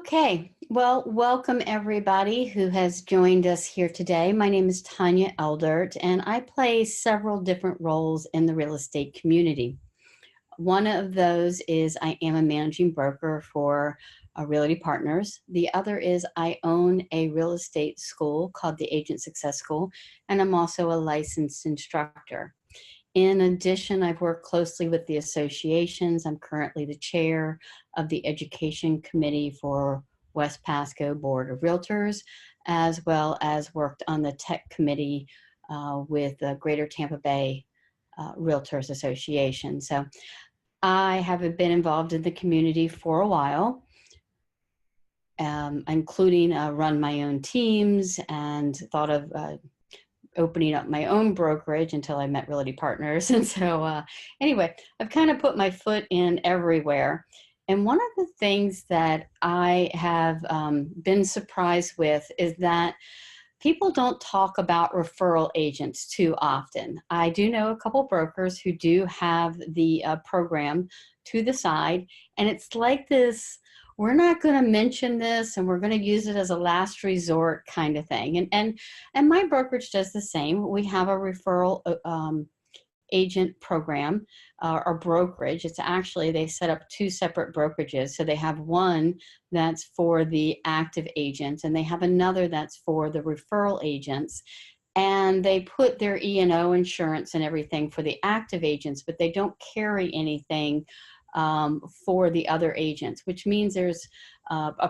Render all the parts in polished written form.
Okay, well, welcome everybody who has joined us here today. My name is Tanya Eldert, and I play several different roles in the real estate community. One of those is I am a managing broker for Realty Partners. The other is I own a real estate school called the Agent Success School, and I'm also a licensed instructor. In addition, I've worked closely with the associations. I'm currently the chair of the education committee for West Pasco Board of Realtors, as well as worked on the tech committee with the Greater Tampa Bay Realtors Association. So I have been involved in the community for a while, including run my own teams and thought of opening up my own brokerage until I met Realty Partners. And so anyway, I've kind of put my foot in everywhere. And one of the things that I have been surprised with is that people don't talk about referral agents too often. I do know a couple brokers who do have the program to the side, and it's like this, we're not going to mention this and we're going to use it as a last resort kind of thing. And my brokerage does the same. We have a referral agent program or brokerage. It's actually, they set up two separate brokerages. So they have one that's for the active agents and they have another that's for the referral agents. And they put their E&O insurance and everything for the active agents, but they don't carry anything for the other agents, which means there's a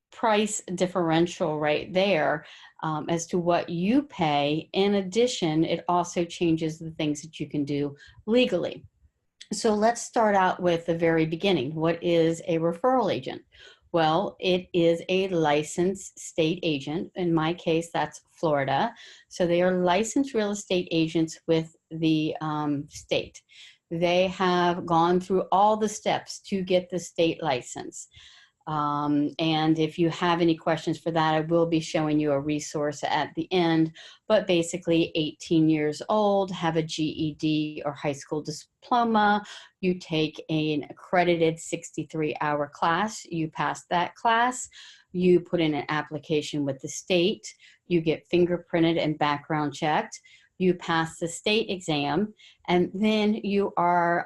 price differential right there as to what you pay. In addition, it also changes the things that you can do legally. So let's start out with the very beginning. What is a referral agent? Well, it is a licensed state agent. In my case, that's Florida. So they are licensed real estate agents with the state. They have gone through all the steps to get the state license. And if you have any questions for that, I will be showing you a resource at the end. But basically 18 years old, have a GED or high school diploma. You take an accredited 63-hour class. You pass that class. You put in an application with the state. You get fingerprinted and background checked. You pass the state exam, and then you are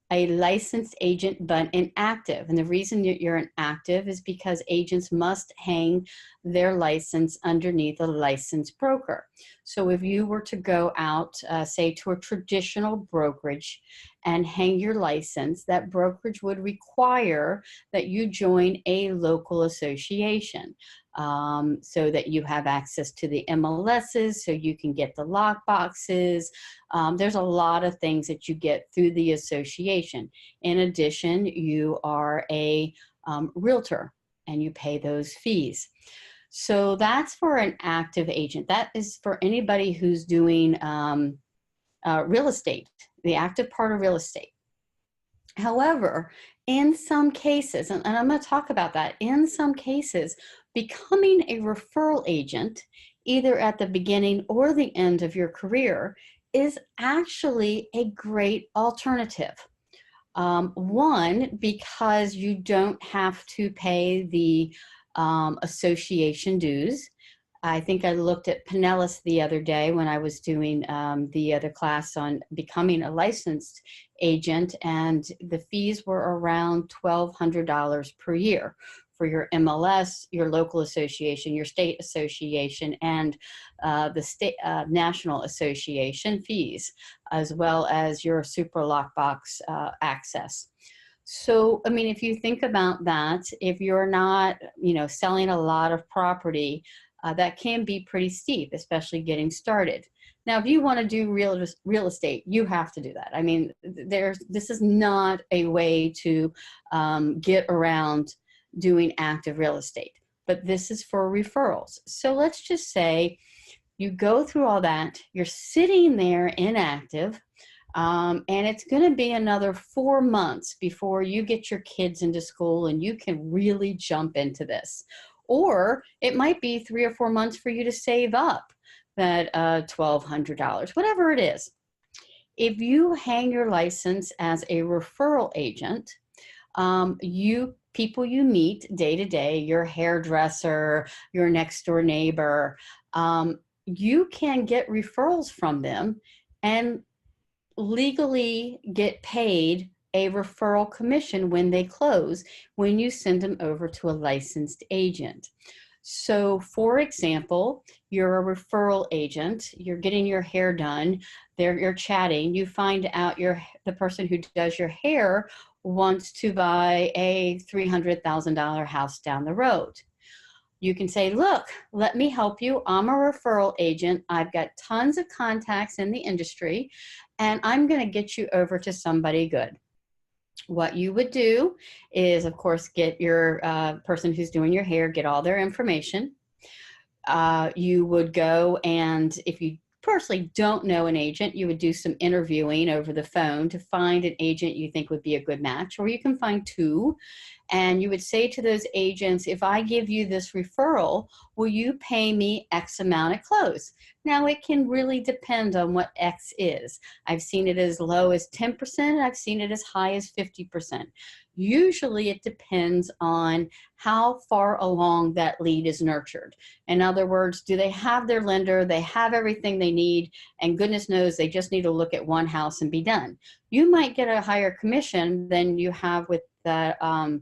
a licensed agent but inactive. And the reason that you're inactive is because agents must hang their license underneath a licensed broker. So if you were to go out, say, to a traditional brokerage and hang your license, that brokerage would require that you join a local association. So that you have access to the MLSs, so you can get the lock boxes. There's a lot of things that you get through the association. In addition, you are a realtor and you pay those fees. So that's for an active agent. That is for anybody who's doing real estate, the active part of real estate. However, in some cases, and I'm going to talk about that, in some cases, becoming a referral agent, either at the beginning or the end of your career, is actually a great alternative. One, because you don't have to pay the association dues. I think I looked at Pinellas the other day when I was doing the other class on becoming a licensed agent, and the fees were around $1,200 per year for your MLS, your local association, your state association, and the state national association fees, as well as your super lockbox access. So, I mean, if you think about that, if you're not, selling a lot of property, that can be pretty steep, especially getting started. Now, if you want to do real estate, you have to do that. I mean, this is not a way to get around doing active real estate, but this is for referrals. So let's just say you go through all that, you're sitting there inactive, and it's going to be another 4 months before you get your kids into school and you can really jump into this. Or it might be 3 or 4 months for you to save up that $1,200, whatever it is. If you hang your license as a referral agent, people you meet day to day, your hairdresser, your next door neighbor, you can get referrals from them and legally get paid a referral commission when they close, when you send them over to a licensed agent. So for example, you're a referral agent, you're getting your hair done, you're chatting, you find out the person who does your hair wants to buy a $300,000 house down the road. You can say, look, let me help you. I'm a referral agent. I've got tons of contacts in the industry, and I'm going to get you over to somebody good. What you would do is, of course, get your person who's doing your hair, get all their information. You would go, and if you personally don't know an agent, you would do some interviewing over the phone to find an agent you think would be a good match, or you can find two. And you would say to those agents, if I give you this referral, will you pay me X amount at close? Now, it can really depend on what X is. I've seen it as low as 10%. I've seen it as high as 50%. Usually it depends on how far along that lead is nurtured. In other words, do they have their lender? They have everything they need, and goodness knows they just need to look at one house and be done. You might get a higher commission than you have with the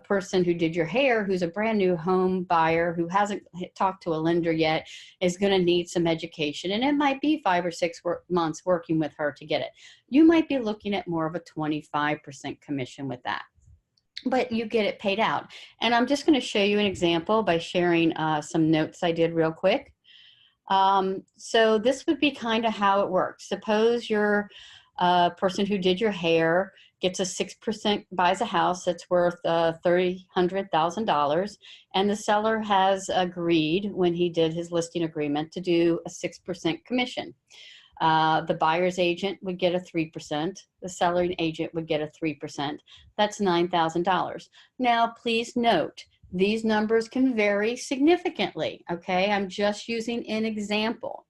person who did your hair, who's a brand new home buyer who hasn't talked to a lender yet, is going to need some education. And it might be 5 or 6 months working with her to get it. You might be looking at more of a 25% commission with that, but you get it paid out. And I'm just going to show you an example by sharing some notes I did real quick. So this would be kind of how it works. Suppose you're a person who did your hair, gets a 6%, buys a house that's worth $300,000, and the seller has agreed when he did his listing agreement to do a 6% commission. The buyer's agent would get a 3%. The selling agent would get a 3%. That's $9,000. Now, please note, these numbers can vary significantly, okay? I'm just using an example.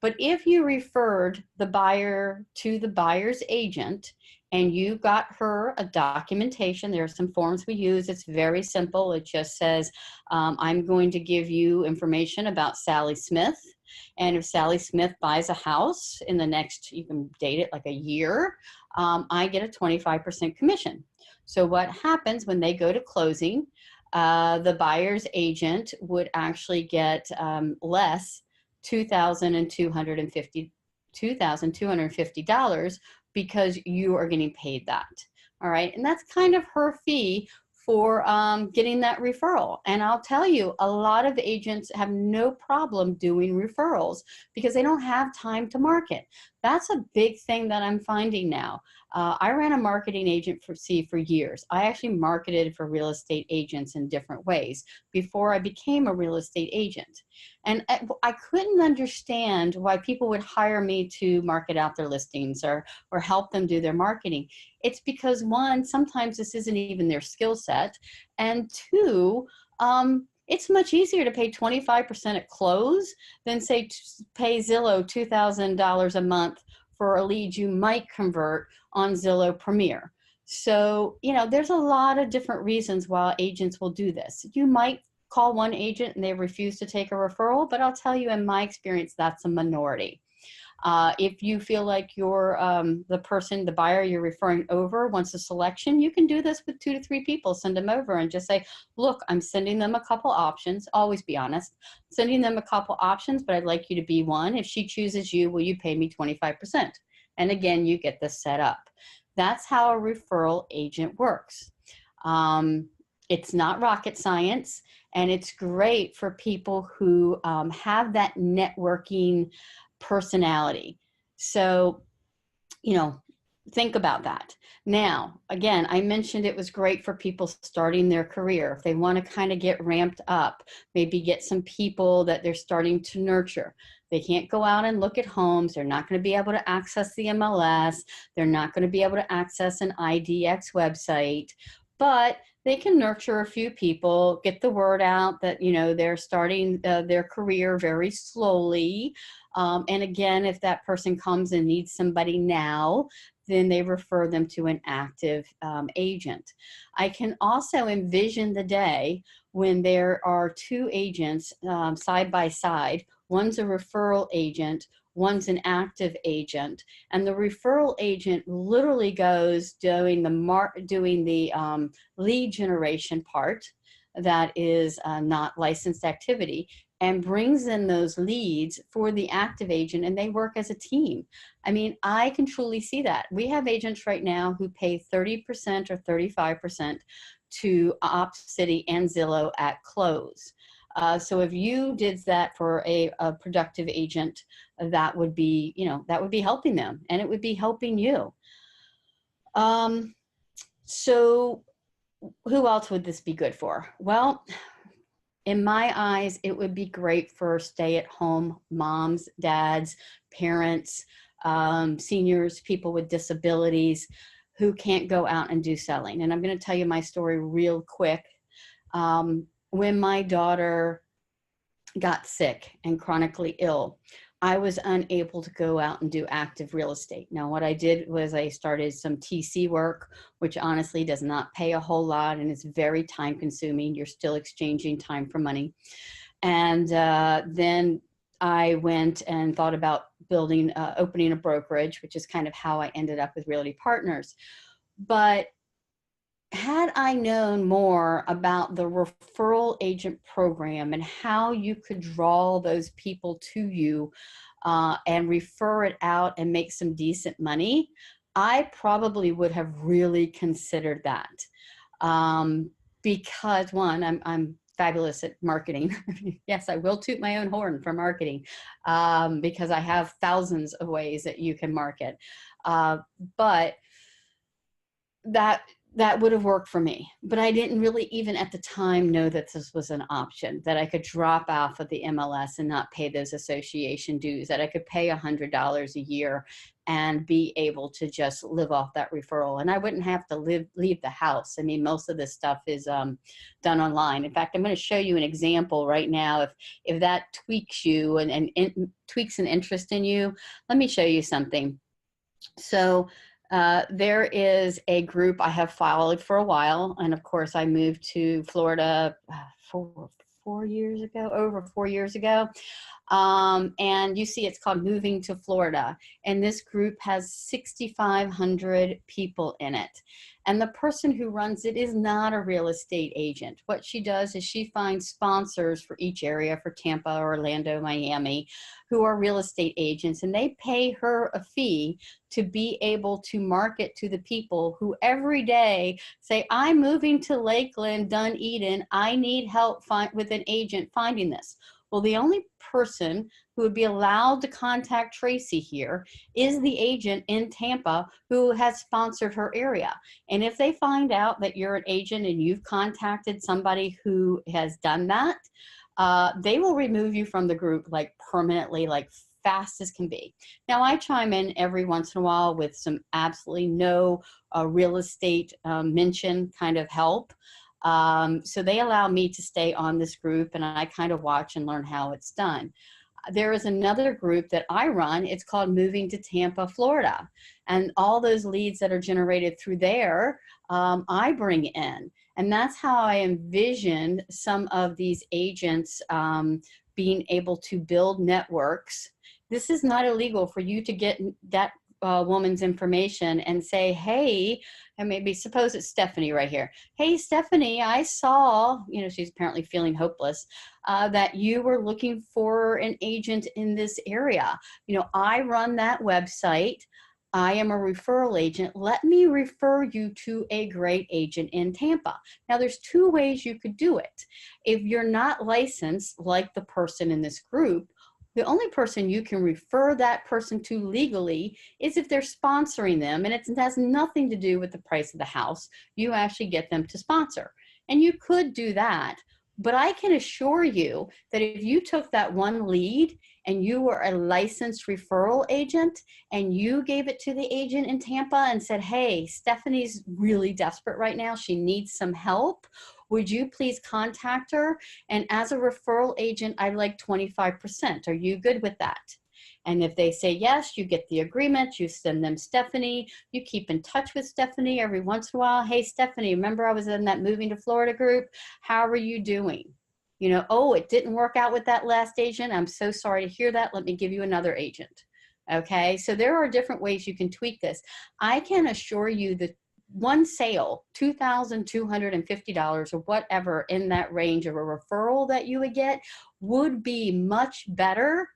But if you referred the buyer to the buyer's agent and you got her a documentation, there are some forms we use. It's very simple. It just says, I'm going to give you information about Sally Smith. And if Sally Smith buys a house in the next, you can date it like a year, I get a 25% commission. So what happens when they go to closing, the buyer's agent would actually get less $2,250 because you are getting paid that. All right. And that's kind of her fee for getting that referral. And I'll tell you, a lot of agents have no problem doing referrals because they don't have time to market. That's a big thing that I'm finding now. I ran a marketing agency for years. I actually marketed for real estate agents in different ways before I became a real estate agent. And I couldn't understand why people would hire me to market out their listings or help them do their marketing. It's because, one, sometimes this isn't even their skill set. And two, it's much easier to pay 25% at close than say pay Zillow $2,000 a month for a lead you might convert on Zillow Premier. So, you know, there's a lot of different reasons why agents will do this. You might call one agent and they refuse to take a referral, but I'll tell you, in my experience, that's a minority. If you feel like you're the buyer you're referring over wants a selection, you can do this with 2 to 3 people. Send them over and just say, look, I'm sending them a couple options. Always be honest. Sending them a couple options, but I'd like you to be one. If she chooses you, will you pay me 25%? And again, you get this set up. That's how a referral agent works. It's not rocket science, and it's great for people who have that networking personality. So, you know, think about that. Now, again, I mentioned it was great for people starting their career. If they want to kind of get ramped up, maybe get some people that they're starting to nurture. They can't go out and look at homes. They're not going to be able to access the MLS. They're not going to be able to access an IDX website, but they can nurture a few people, get the word out that, you know, they're starting their career very slowly. And again, if that person comes and needs somebody now, then they refer them to an active agent. I can also envision the day when there are two agents side by side. One's a referral agent, one's an active agent, and the referral agent literally goes doing the lead generation part that is not licensed activity, and brings in those leads for the active agent, and they work as a team. I mean, I can truly see that. We have agents right now who pay 30% or 35% to OpCity and Zillow at close. So if you did that for a productive agent, that would be, that would be helping them, and it would be helping you. So who else would this be good for? Well, in my eyes, it would be great for stay-at-home moms, dads, parents, seniors, people with disabilities who can't go out and do selling. And I'm going to tell you my story real quick. When my daughter got sick and chronically ill, I was unable to go out and do active real estate. Now, what I did was I started some TC work, which honestly does not pay a whole lot and is very time consuming. You're still exchanging time for money. And then I went and thought about opening a brokerage, which is kind of how I ended up with Realty Partners. But had I known more about the referral agent program and how you could draw those people to you and refer it out and make some decent money, I probably would have really considered that. Because one, I'm fabulous at marketing. Yes, I will toot my own horn for marketing because I have thousands of ways that you can market. But that would have worked for me, but I didn't really even at the time know that this was an option, that I could drop off of the MLS and not pay those association dues, that I could pay $100 a year and be able to just live off that referral. And I wouldn't have to leave the house. I mean, most of this stuff is done online. In fact, I'm going to show you an example right now. If that tweaks you and tweaks an interest in you, let me show you something. So there is a group I have followed for a while. And of course, I moved to Florida over 4 years ago. And you see it's called Moving to Florida. And this group has 6,500 people in it. And the person who runs it is not a real estate agent. What she does is she finds sponsors for each area, for Tampa, Orlando, Miami, who are real estate agents, and they pay her a fee to be able to market to the people who every day say, I'm moving to Lakeland, Dunedin, I need help with an agent finding this. Well, the only person who would be allowed to contact Tracy here is the agent in Tampa who has sponsored her area. And if they find out that you're an agent and you've contacted somebody who has done that, they will remove you from the group like permanently, like fast as can be. Now, I chime in every once in a while with some absolutely no real estate mention kind of help. So they allow me to stay on this group, and I kind of watch and learn how it's done. There is another group that I run. It's called Moving to Tampa, Florida. And all those leads that are generated through there, I bring in. And that's how I envisioned some of these agents being able to build networks. This is not illegal for you to get that woman's information and say, hey, and maybe suppose it's Stephanie right here. Hey, Stephanie, I saw, she's apparently feeling hopeless, that you were looking for an agent in this area. I run that website. I am a referral agent. Let me refer you to a great agent in Tampa. Now, there's two ways you could do it. If you're not licensed, like the person in this group, the only person you can refer that person to legally is if they're sponsoring them, and it has nothing to do with the price of the house. You actually get them to sponsor. And you could do that, but I can assure you that if you took that one lead and you were a licensed referral agent and you gave it to the agent in Tampa and said, hey, Stephanie's really desperate right now, she needs some help, would you please contact her? And as a referral agent, I like 25%. Are you good with that? And if they say yes, you get the agreement, you send them Stephanie, you keep in touch with Stephanie every once in a while. Hey, Stephanie, remember I was in that moving to Florida group? How are you doing? You know, oh, it didn't work out with that last agent. I'm so sorry to hear that. Let me give you another agent. Okay, so there are different ways you can tweak this. I can assure you that one sale, $2,250 or whatever in that range of a referral that you would get would be much better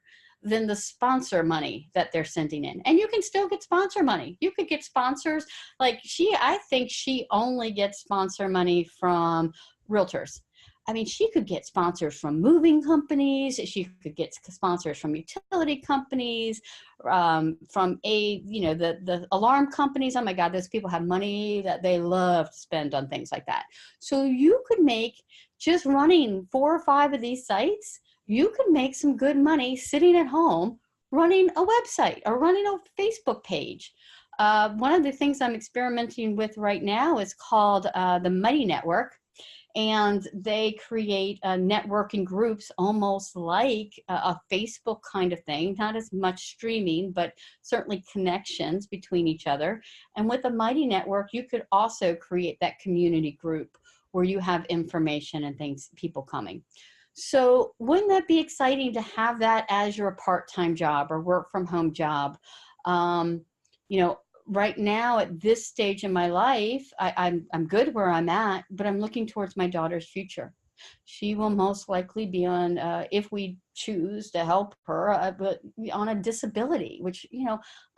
than the sponsor money that they're sending in. And you can still get sponsor money. You could get sponsors like I think she only gets sponsor money from realtors. I mean, she could get sponsors from moving companies. She could get sponsors from utility companies, from the alarm companies. Oh my God, those people have money that they love to spend on things like that. So you could make, just running 4 or 5 of these sites, you could make some good money sitting at home, running a website or running a Facebook page. One of the things I'm experimenting with right now is called the Mighty Network. And they create networking groups almost like a Facebook kind of thing, not as much streaming, but certainly connections between each other. And with a Mighty Network, you could also create that community group where you have information and things, people coming. So wouldn't that be exciting to have that as your part-time job or work from home job? Right now at this stage in my life, I'm good where I'm at, but I'm looking towards my daughter's future. She will most likely be on, if we choose to help her, but on a disability, which,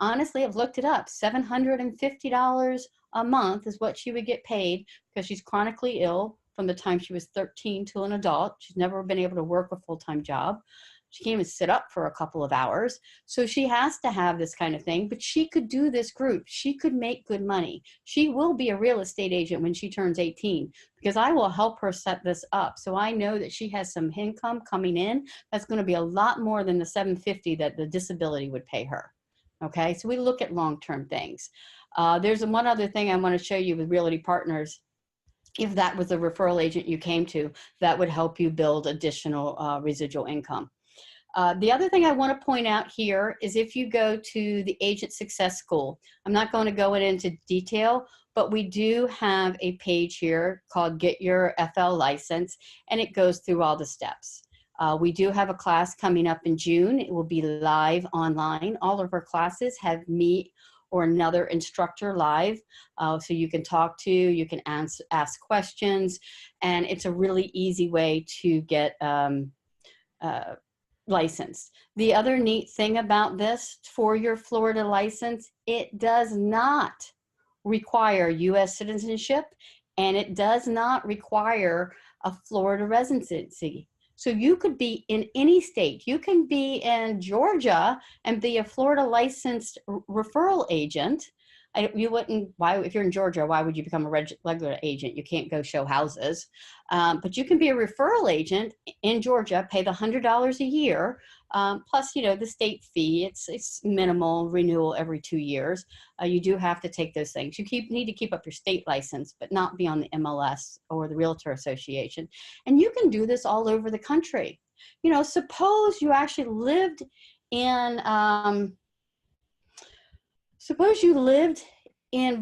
honestly, I've looked it up. $750 a month is what she would get paid because she's chronically ill from the time she was 13 till an adult. She's never been able to work a full-time job. She can't even sit up for a couple of hours. So she has to have this kind of thing, but she could do this group. She could make good money. She will be a real estate agent when she turns 18 because I will help her set this up. So I know that she has some income coming in that's going to be a lot more than the $750 that the disability would pay her. Okay, so we look at long-term things. There's one other thing I want to show you with Realty Partners. If that was a referral agent you came to, that would help you build additional residual income. The other thing I want to point out here is if you go to the Agent Success School, I'm not going to go into detail, but we do have a page here called Get Your FL License, and it goes through all the steps. We do have a class coming up in June. It will be live online. All of our classes have me or another instructor live, so you can talk to, you can ask questions, and it's a really easy way to get licensed. The other neat thing about this for your Florida license, it does not require U.S. citizenship, and it does not require a Florida residency. So you could be in any state. You can be in Georgia and be a Florida licensed referral agent. If you're in Georgia, why would you become a regular agent? You can't go show houses. But you can be a referral agent in Georgia, pay the $100 a year, plus, the state fee. It's minimal, renewal every 2 years. You do have to take those things. You need to keep up your state license, but not be on the MLS or the Realtor Association. And you can do this all over the country. Suppose you actually lived in,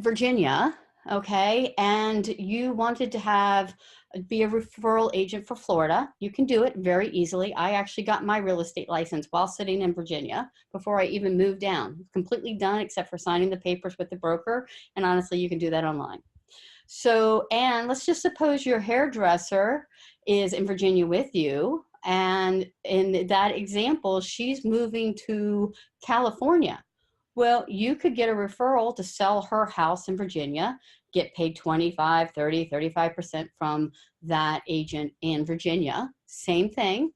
Virginia, okay, and you wanted to be a referral agent for Florida. You can do it very easily. I actually got my real estate license while sitting in Virginia before I even moved down. Completely done except for signing the papers with the broker, and honestly, you can do that online. So, and let's just suppose your hairdresser is in Virginia with you, and in that example, she's moving to California. Well, you could get a referral to sell her house in Virginia, get paid 25, 30, 35% from that agent in Virginia. Same thing.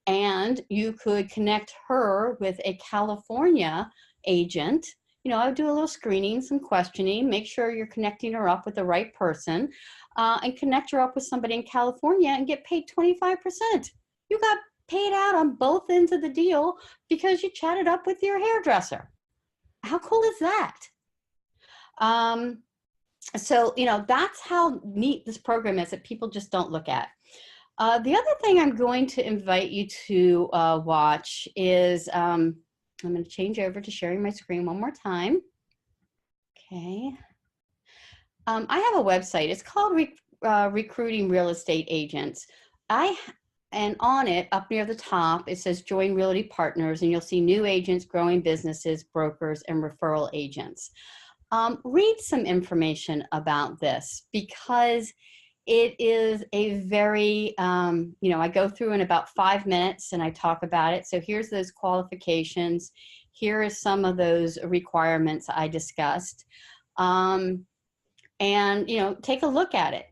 And you could connect her with a California agent. I would do a little screening, some questioning, make sure you're connecting her up with the right person, and connect her up with somebody in California and get paid 25%. You got paid out on both ends of the deal because you chatted up with your hairdresser. How cool is that? So, that's how neat this program is that people just don't look at. The other thing I'm going to invite you to watch is I'm going to change over to sharing my screen one more time. Okay. I have a website. It's called Recruiting Real Estate Agents. And on it, up near the top, it says Join Realty Partners, and you'll see new agents, growing businesses, brokers, and referral agents. Read some information about this because it is a very, I go through in about 5 minutes and I talk about it. So here's those qualifications. Here is some of those requirements I discussed. And, take a look at it.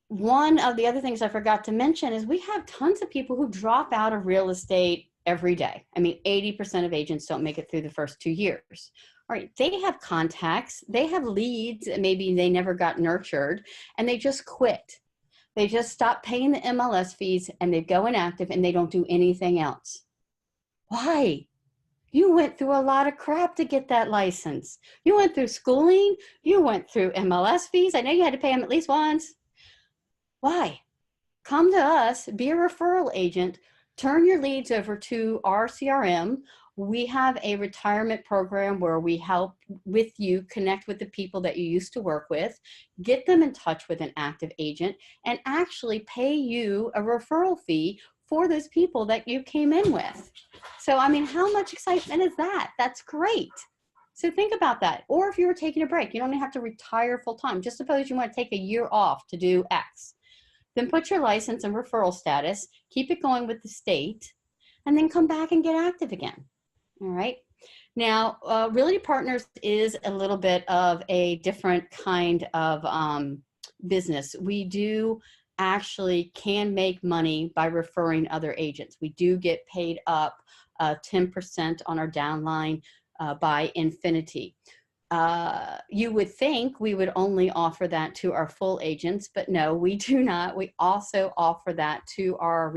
One of the other things I forgot to mention is we have tons of people who drop out of real estate every day. I mean, 80% of agents don't make it through the first 2 years. All right, they have contacts, they have leads, and maybe they never got nurtured, and they just quit. They just stop paying the MLS fees and they go inactive and they don't do anything else. Why? You went through a lot of crap to get that license. You went through schooling, you went through MLS fees. I know you had to pay them at least once. Why? Come to us, be a referral agent, turn your leads over to our CRM. We have a retirement program where we help with you connect with the people that you used to work with, get them in touch with an active agent, and actually pay you a referral fee for those people that you came in with. So, I mean, how much excitement is that? That's great. So think about that. Or if you were taking a break, you don't have to retire full time. Just suppose you want to take a year off to do X. Then put your license and referral status, keep it going with the state, and then come back and get active again. All right. Now, Realty Partners is a little bit of a different kind of business. We do actually can make money by referring other agents. We do get paid up 10% on our downline by infinity. You would think we would only offer that to our full agents, but no, we do not. We also offer that to our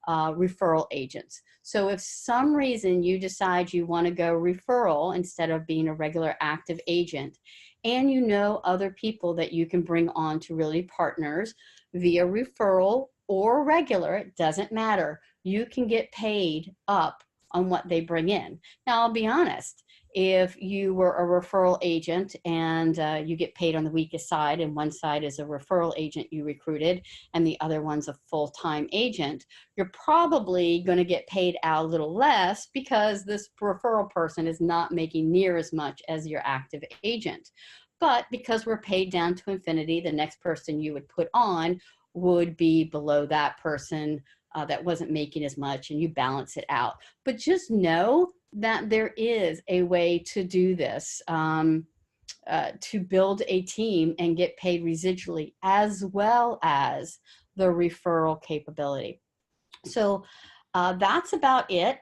referral agents. So if some reason you decide you want to go referral instead of being a regular active agent, and you know other people that you can bring on to Realty Partners via referral or regular, it doesn't matter. You can get paid up on what they bring in. Now, I'll be honest. If you were a referral agent and you get paid on the weakest side, and one side is a referral agent you recruited and the other one's a full-time agent, you're probably going to get paid out a little less because this referral person is not making near as much as your active agent. But because we're paid down to infinity, the next person you would put on would be below that person that wasn't making as much, and you balance it out. But just know that there is a way to do this, to build a team and get paid residually, as well as the referral capability. So that's about it.